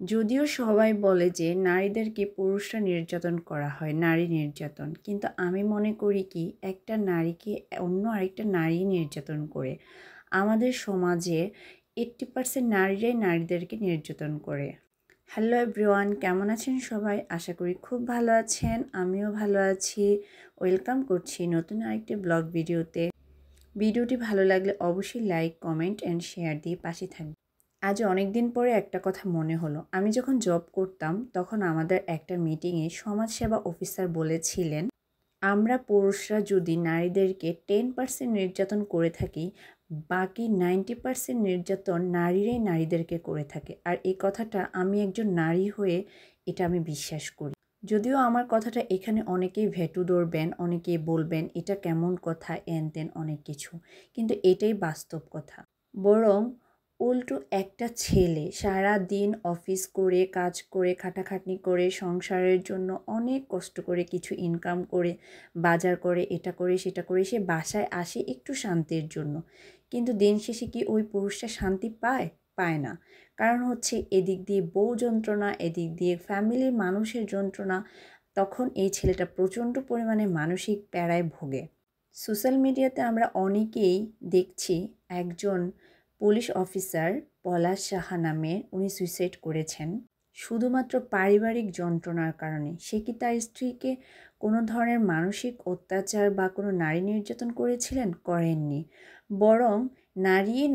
যদিও সবাই বলে যে নারীদেরকে পুরুষরা নির্যাতন করা হয়, নারী নির্যাতন, কিন্তু আমি মনে করি কি একটা নারীকে অন্য আরেকটা নারী নির্যাতন করে। আমাদের সমাজে 80% নারীরাই নারীদেরকে নির্যাতন করে। হ্যালো এভরিওয়ান, কেমন আছেন সবাই? আশা করি খুব ভালো আছেন, আমিও ভালো আছি। ওয়েলকাম করছি নতুন আরেকটি ব্লগ ভিডিওতে। ভিডিওটি ভালো লাগলে অবশ্যই লাইক, কমেন্ট অ্যান্ড শেয়ার দিয়ে পাশে থাকবেন। আজ অনেক দিন পরে একটা কথা মনে হলো। আমি যখন জব করতাম তখন আমাদের একটা মিটিংয়ে সমাজসেবা অফিসার বলেছিলেন, আমরা পুরুষরা যদি নারীদেরকে 10% নির্যাতন করে থাকি, বাকি 90% নির্যাতন নারীরাই নারীদেরকে করে থাকে। আর এই কথাটা আমি একজন নারী হয়ে এটা আমি বিশ্বাস করি। যদিও আমার কথাটা এখানে অনেকেই ভেটু ধরবেন, অনেকেই বলবেন এটা কেমন কথা, এন তেন অনেক কিছু, কিন্তু এটাই বাস্তব কথা। বরং উল্টো একটা ছেলে সারা দিন অফিস করে, কাজ করে, খাটাখাটনি করে, সংসারের জন্য অনেক কষ্ট করে কিছু ইনকাম করে, বাজার করে, এটা করে সেটা করে, সে বাসায় আসে একটু শান্তির জন্য। কিন্তু দিন শেষে কি ওই পুরুষটা শান্তি পায়? পায় না। কারণ হচ্ছে এদিক দিয়ে বউ যন্ত্রণা, এদিক দিয়ে ফ্যামিলির মানুষের যন্ত্রণা। তখন এই ছেলেটা প্রচণ্ড পরিমাণে মানসিক প্যারায় ভোগে। সোশ্যাল মিডিয়াতে আমরা অনেকেই দেখছি একজন পুলিশ অফিসার পলাশ সাহা নামে, উনি সুইসাইড করেছেন শুধুমাত্র পারিবারিক যন্ত্রণার কারণে। সে কি তার স্ত্রীকে কোনো ধরনের মানসিক অত্যাচার বা কোনো নারী নির্যাতন করেছিলেন? করেননি। বরং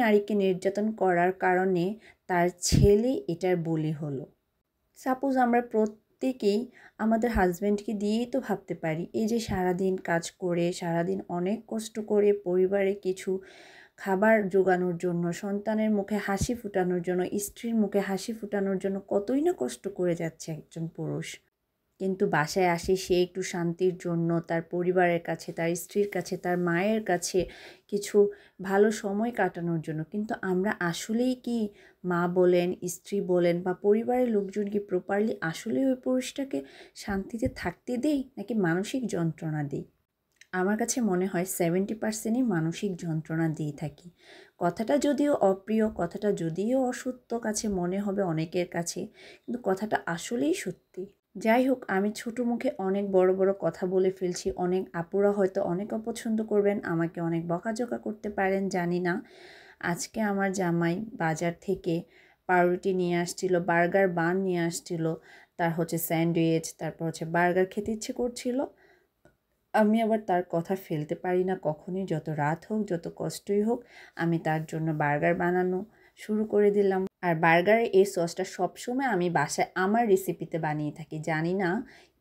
নারীকে নির্যাতন করার কারণে তার ছেলে এটার বলি হলো। সাপোজ আমরা প্রত্যেকেই আমাদের হাজব্যান্ডকে দিয়েই তো ভাবতে পারি, এই যে সারাদিন কাজ করে, সারাদিন অনেক কষ্ট করে পরিবারে কিছু খাবার জোগানোর জন্য, সন্তানের মুখে হাসি ফুটানোর জন্য, স্ত্রীর মুখে হাসি ফুটানোর জন্য কতই না কষ্ট করে যাচ্ছে একজন পুরুষ। কিন্তু বাসায় আসে সে একটু শান্তির জন্য তার পরিবারের কাছে, তার স্ত্রীর কাছে, তার মায়ের কাছে কিছু ভালো সময় কাটানোর জন্য। কিন্তু আমরা আসলেই কি মা বলেন, স্ত্রী বলেন বা পরিবারের লোকজন কি প্রপারলি আসলেই ওই পুরুষটাকে শান্তিতে থাকতে দেই, নাকি মানসিক যন্ত্রণা দিই? আমার কাছে মনে হয় 70%ই মানসিক যন্ত্রণা দিয়ে থাকি। কথাটা যদিও অপ্রিয়, কথাটা যদিও অসত্য কাছে মনে হবে অনেকের কাছে, কিন্তু কথাটা আসলেই সত্যি। যাই হোক, আমি ছোট মুখে অনেক বড় বড় কথা বলে ফেলছি। অনেক আপুরা হয়তো অনেক অপছন্দ করবেন, আমাকে অনেক বকাঝকা করতে পারেন, জানি না। আজকে আমার জামাই বাজার থেকে পাউরুটি নিয়ে আসছিল, বার্গার বান নিয়ে আসছিল, তার হচ্ছে স্যান্ডউইচ, তারপর হচ্ছে বার্গার খেতে ইচ্ছে করছিল। আমি আবার তার কথা ফেলতে পারি না কখনই, যত রাত হোক, যত কষ্টই হোক। আমি তার জন্য বার্গার বানানো শুরু করে দিলাম। আর বার্গারের এই সসটা সবসময় আমি বাসায় আমার রেসিপিতে বানিয়ে থাকি। জানি না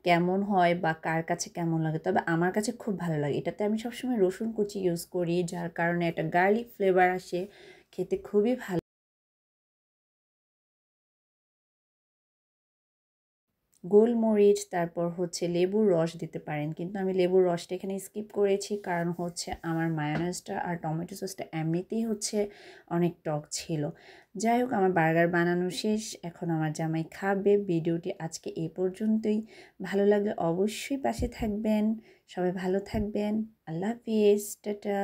কেমন হয় বা কার কাছে কেমন লাগে, তবে আমার কাছে খুব ভালো লাগে। এটাতে আমি সবসময় রসুন কুচি ইউজ করি, যার কারণে একটা গার্লিক ফ্লেভার আসে, খেতে খুবই ভালো। গোলমরিচ, তারপর হচ্ছে লেবুর রস দিতে পারেন, কিন্তু আমি লেবুর রসটা এখানে স্কিপ করেছি, কারণ হচ্ছে আমার মায়োনেজটা আর টমেটো সসটা এমনিতেই হচ্ছে অনেক টক ছিল। যাই হোক, আমার বার্গার বানানো শেষ, এখন আমার জামাই খাবে। ভিডিওটি আজকে এই পর্যন্তই। ভালো লাগলে অবশ্যই পাশে থাকবেন। সবাই ভালো থাকবেন। আল্লাহ হাফিজ, টাটা।